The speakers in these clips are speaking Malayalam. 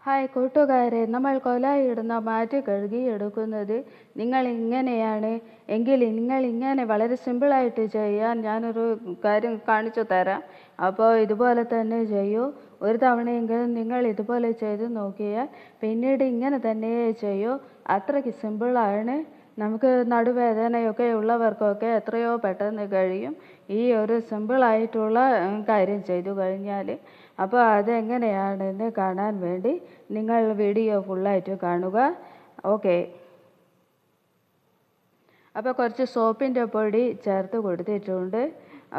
ഹായ് കൂട്ടുകാരെ, നമ്മൾ കൊലായിടുന്ന മാറ്റ് കഴുകിയെടുക്കുന്നത് നിങ്ങൾ ഇങ്ങനെയാണ് എങ്കിൽ നിങ്ങൾ ഇങ്ങനെ വളരെ സിമ്പിളായിട്ട് ചെയ്യാൻ ഞാനൊരു കാര്യം കാണിച്ചു തരാം. അപ്പോൾ ഇതുപോലെ തന്നെ ചെയ്യൂ. ഒരു തവണയെങ്കിലും നിങ്ങൾ ഇതുപോലെ ചെയ്ത് നോക്കിയാൽ പിന്നീട് ഇങ്ങനെ തന്നെ ചെയ്യൂ. അത്രയ്ക്ക് സിമ്പിളാണ്. നമുക്ക് നടുവേദനയൊക്കെ ഉള്ളവർക്കൊക്കെ എത്രയോ പെട്ടെന്ന് കഴിയും ഈ ഒരു സിമ്പിളായിട്ടുള്ള കാര്യം ചെയ്തു കഴിഞ്ഞാൽ. അപ്പോൾ അതെങ്ങനെയാണെന്ന് കാണാൻ വേണ്ടി നിങ്ങൾ വീഡിയോ ഫുള്ളായിട്ട് കാണുക. ഓക്കെ. അപ്പോൾ കുറച്ച് സോപ്പിൻ്റെ പൊടി ചേർത്ത് കൊടുത്തിട്ടുണ്ട്.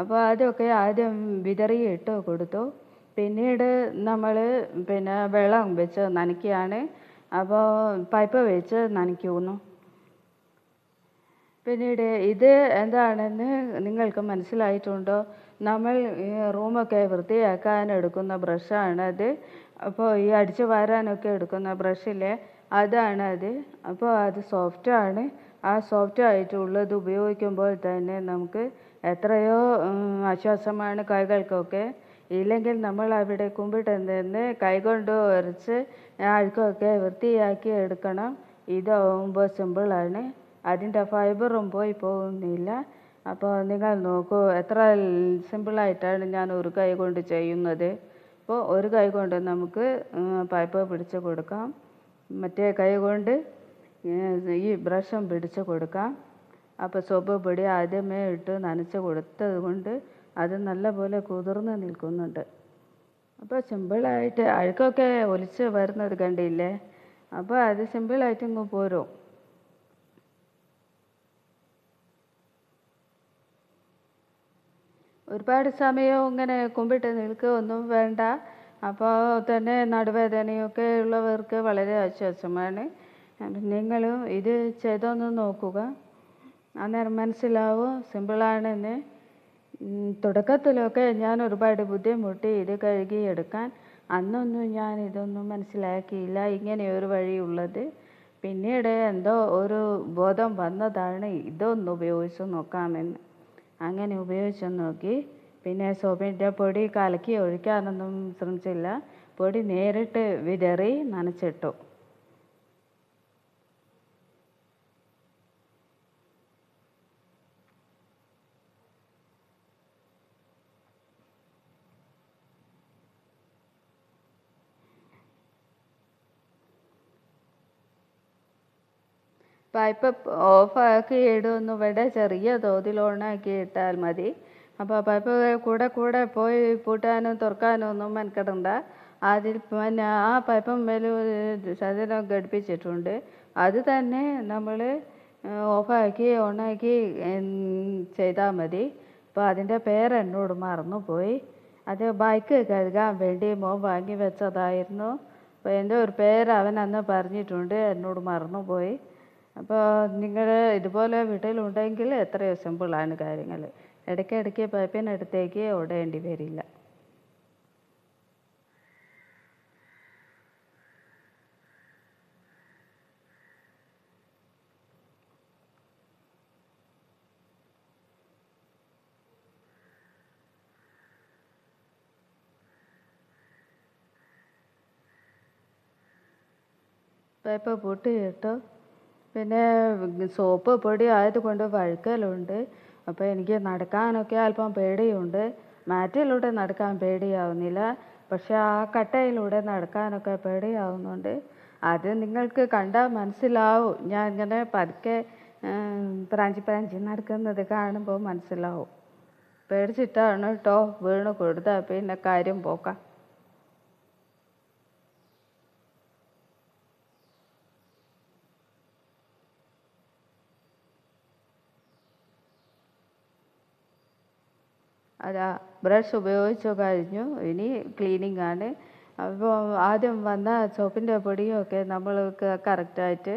അപ്പോൾ അതൊക്കെ ആദ്യം വിതറിയിട്ട് കൊടുത്തു. പിന്നീട് നമ്മൾ വെള്ളം വെച്ച് നനയ്ക്കുകയാണ്. അപ്പോൾ പൈപ്പ് വെച്ച് നനയ്ക്കുന്നു. പിന്നീട് ഇത് എന്താണെന്ന് നിങ്ങൾക്ക് മനസ്സിലായിട്ടുണ്ടോ? നമ്മൾ റൂമൊക്കെ വൃത്തിയാക്കാൻ എടുക്കുന്ന ബ്രഷാണത്. അപ്പോൾ ഈ അടിച്ചു വാരാനൊക്കെ എടുക്കുന്ന ബ്രഷില്ലേ, അതാണത്. അപ്പോൾ അത് സോഫ്റ്റാണ്. ആ സോഫ്റ്റ് ആയിട്ടുള്ളത് ഉപയോഗിക്കുമ്പോൾ തന്നെ നമുക്ക് എത്രയോ ആശ്വാസമാണ് കൈകൾക്കൊക്കെ. ഇല്ലെങ്കിൽ നമ്മൾ അവിടെ കുമ്പിട്ട് നിന്ന് കൈകൊണ്ട് ഉരച്ച് അഴുക്കൊക്കെ വൃത്തിയാക്കി എടുക്കണം. ഇതാവുമ്പോൾ സിമ്പിളാണ്. അതിൻ്റെ ഫൈബറും പോയി പോകുന്നില്ല. അപ്പോൾ നിങ്ങൾ നോക്കൂ, എത്ര സിമ്പിളായിട്ടാണ് ഞാൻ ഒരു കൈ കൊണ്ട് ചെയ്യുന്നത്. അപ്പോൾ ഒരു കൈ കൊണ്ട് നമുക്ക് പൈപ്പ് പിടിച്ച് കൊടുക്കാം, മറ്റേ കൈ കൊണ്ട് ഈ ബ്രഷും പിടിച്ച് കൊടുക്കാം. അപ്പോൾ സോപ്പ് പൊടി ആദ്യമേ ഇട്ട് നനച്ച് കൊടുത്തത് കൊണ്ട് അത് നല്ലപോലെ കുതിർന്ന് നിൽക്കുന്നുണ്ട്. അപ്പോൾ സിമ്പിളായിട്ട് അഴുക്കൊക്കെ ഒലിച്ച് വരുന്നത് കണ്ടില്ലേ? അപ്പോൾ അത് സിമ്പിളായിട്ട് ഇങ്ങ് പോരും. ഒരുപാട് സമയം ഇങ്ങനെ കുമ്പിട്ട് നിൽക്കുകയൊന്നും വേണ്ട. അപ്പോൾ തന്നെ നടുവേദനയൊക്കെ ഉള്ളവർക്ക് വളരെ ആശ്വാസമാണ്. നിങ്ങളും ഇത് ചെയ്തൊന്ന് നോക്കുക, അന്നേരം മനസ്സിലാവും സിമ്പിളാണെന്ന്. തുടക്കത്തിലൊക്കെ ഞാൻ ഒരുപാട് ബുദ്ധിമുട്ടി ഇത് കഴുകിയെടുക്കാൻ. അന്നൊന്നും ഞാൻ ഇതൊന്നും മനസ്സിലാക്കിയില്ല ഇങ്ങനെ ഒരു വഴിയുള്ളത്. പിന്നീട് എന്തോ ഒരു ബോധം വന്നതാണ് ഇതൊന്ന് ഉപയോഗിച്ച് നോക്കാമെന്ന്. അങ്ങനെ ഉപയോഗിച്ച് നോക്കി. പിന്നെ സോപ്പിൻ്റെ പൊടി കലക്കി ഒഴിക്കാനൊന്നും ശ്രമിച്ചില്ല. പൊടി നേരിട്ട് വിതറി നനച്ചിട്ടു. പൈപ്പ് ഓഫാക്കി ഇടുമെന്ന് വേണ്ട, ചെറിയ തോതിൽ ഓണാക്കി ഇട്ടാൽ മതി. അപ്പോൾ പൈപ്പ് കൂടെ പോയി പൂട്ടാനും തുറക്കാനും ഒന്നും മെനക്കെടണ്ട. അതിൽ ആ പൈപ്പും മേലും സാധനം ഘടിപ്പിച്ചിട്ടുണ്ട്. അത് തന്നെ നമ്മൾ ഓഫാക്കി ഓണാക്കി ചെയ്താൽ മതി. അപ്പോൾ അതിൻ്റെ പേര് എന്നോട് മറന്നുപോയി. അത് ബൈക്ക് കഴുകാൻ വേണ്ടി മോൻ വാങ്ങി വെച്ചതായിരുന്നു. അപ്പോൾ എൻ്റെ ഒരു പേര് അവൻ അന്ന് പറഞ്ഞിട്ടുണ്ട്, എന്നോട് മറന്നുപോയി. അപ്പോൾ നിങ്ങൾ ഇതുപോലെ വീട്ടിലുണ്ടെങ്കിൽ എത്രയോ സിമ്പിളാണ് കാര്യങ്ങൾ. ഇടയ്ക്കിടയ്ക്ക് പൈപ്പിനടുത്തേക്ക് ഓടേണ്ടി വരില്ല. പൈപ്പ് പൊട്ടിയിട്ടു. പിന്നെ സോപ്പ് പൊടി ആയതുകൊണ്ട് വഴുക്കലുണ്ട്. അപ്പോൾ എനിക്ക് നടക്കാനൊക്കെ അല്പം പേടിയുണ്ട്. മാറ്റിലൂടെ നടക്കാൻ പേടിയാവുന്നില്ല, പക്ഷെ ആ കട്ടയിലൂടെ നടക്കാനൊക്കെ പേടിയാവുന്നുണ്ട്. അത് നിങ്ങൾക്ക് കണ്ടാൽ മനസ്സിലാവും. ഞാൻ ഇങ്ങനെ പതുക്കെ പ്രാഞ്ചി നടക്കുന്നത് കാണുമ്പോൾ മനസ്സിലാവും. പേടിച്ചിട്ടാണ് കേട്ടോ വീണ് കൊടുത്താൽ പിന്നെ കാര്യം പോക്കാം. അതാ ബ്രഷ് ഉപയോഗിച്ചു കഴിഞ്ഞു. ഇനി ക്ലീനിങ് ആണ്. അപ്പോൾ ആദ്യം വന്ന സോപ്പിൻ്റെ പൊടിയൊക്കെ നമ്മൾക്ക് കറക്റ്റായിട്ട്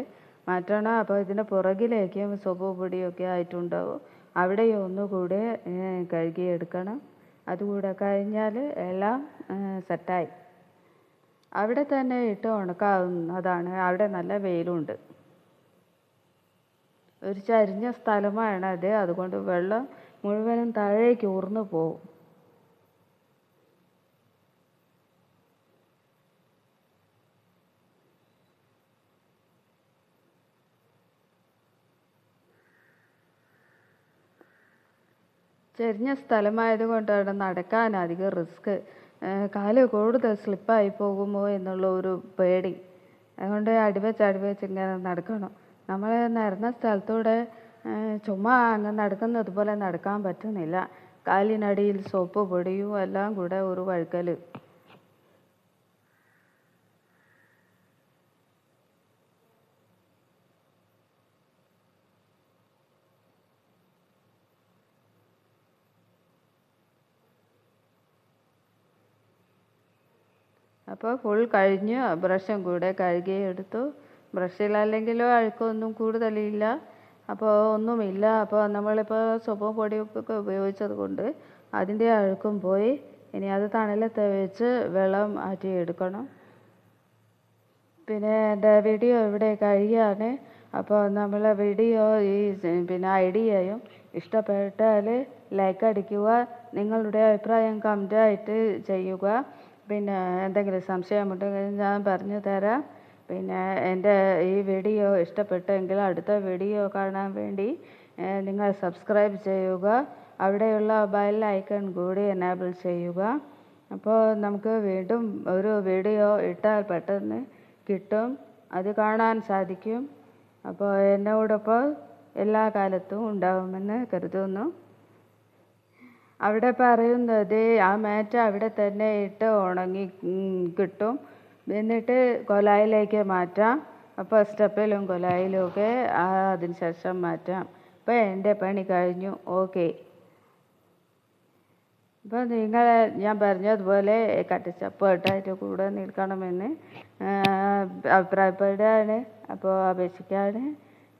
മാറ്റണം. അപ്പോൾ ഇതിൻ്റെ പുറകിലേക്കും സോപ്പ് പൊടിയൊക്കെ ആയിട്ടുണ്ടാവും. അവിടെയും ഒന്നുകൂടെ കഴുകിയെടുക്കണം. അതുകൂടെ കഴിഞ്ഞാൽ എല്ലാം സെറ്റായി. അവിടെ തന്നെ ഇട്ട് ഉണക്കാവുന്നതാണ്. അവിടെ നല്ല വെയിലുണ്ട്. ഒരു ചരിഞ്ഞ സ്ഥലമാണത്. അതുകൊണ്ട് വെള്ളം മുഴുവനും താഴേക്ക് ഊർന്നു പോവും. ചെരിഞ്ഞ സ്ഥലമായതുകൊണ്ടാണ് നടക്കാൻ അധികം റിസ്ക്. കാല് കൂടുതൽ സ്ലിപ്പായി പോകുമോ എന്നുള്ള ഒരു പേടി. അതുകൊണ്ട് അടിവെച്ച് ഇങ്ങനെ നടക്കണം. നമ്മൾ നിരന്ന സ്ഥലത്തൂടെ ചുമ്മാ അങ്ങ് നടക്കുന്നത് പോലെ നടക്കാൻ പറ്റുന്നില്ല. കാലിനടിയിൽ സോപ്പ് പൊടിയും എല്ലാം കൂടെ ഒരു വഴുക്കൽ. അപ്പോൾ ഫുൾ കഴിഞ്ഞ് ബ്രഷും കൂടെ കഴുകിയെടുത്തു. ബ്രഷിലല്ലെങ്കിലും അഴുക്കൊന്നും കൂടുതലില്ല, അപ്പോൾ ഒന്നുമില്ല. അപ്പോൾ നമ്മളിപ്പോൾ സോപ്പും പൊടിയൊക്കെ ഉപയോഗിച്ചത് കൊണ്ട് അതിൻ്റെ അഴുക്കും പോയി. ഇനി അത് തണലത്ത് വെച്ച് വെള്ളം ആറ്റിയെടുക്കണം. പിന്നെ എൻ്റെ വീഡിയോ ഇവിടെ കഴിയാണ്. അപ്പോൾ നമ്മളെ വീഡിയോ പിന്നെ ഐഡിയയും ഇഷ്ടപ്പെട്ടാൽ ലൈക്ക് അടിക്കുക. നിങ്ങളുടെ അഭിപ്രായം കമൻ്റായിട്ട് ചെയ്യുക. പിന്നെ എന്തെങ്കിലും സംശയമുണ്ടെങ്കിൽ ഞാൻ പറഞ്ഞു തരാം. പിന്നെ എൻ്റെ ഈ വീഡിയോ ഇഷ്ടപ്പെട്ടെങ്കിൽ അടുത്ത വീഡിയോ കാണാൻ വേണ്ടി നിങ്ങൾ സബ്സ്ക്രൈബ് ചെയ്യുക. അവിടെയുള്ള ബെൽ ഐക്കൺ കൂടി എനേബിൾ ചെയ്യുക. അപ്പോൾ നമുക്ക് വീണ്ടും ഒരു വീഡിയോ ഇട്ടാൽ പെട്ടെന്ന് കിട്ടും, അത് കാണാൻ സാധിക്കും. അപ്പോൾ എന്നോടൊപ്പം എല്ലാ കാലത്തും ഉണ്ടാവുമെന്ന് കരുതുന്നു. അവിടെ പറയുന്നത് ആ മാറ്റ് അവിടെ തന്നെ ഇട്ട് ഉണങ്ങി കിട്ടും. എന്നിട്ട് കൊലായിലേക്ക് മാറ്റാം. അപ്പോൾ സ്റ്റെപ്പിലും കൊലായിലും ഒക്കെ അതിന് ശേഷം മാറ്റാം. അപ്പോൾ എൻ്റെ പണി കഴിഞ്ഞു. ഓക്കെ. അപ്പോൾ നിങ്ങൾ ഞാൻ പറഞ്ഞതുപോലെ കട്ടച്ചപ്പായിട്ടായിട്ട് കൂടെ നിൽക്കണമെന്ന് അഭിപ്രായപ്പെടുകയാണ്. അപ്പോൾ അപേക്ഷിക്കുകയാണ്.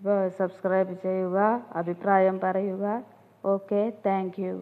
അപ്പോൾ സബ്സ്ക്രൈബ് ചെയ്യുക, അഭിപ്രായം പറയുക. Okay, thank you.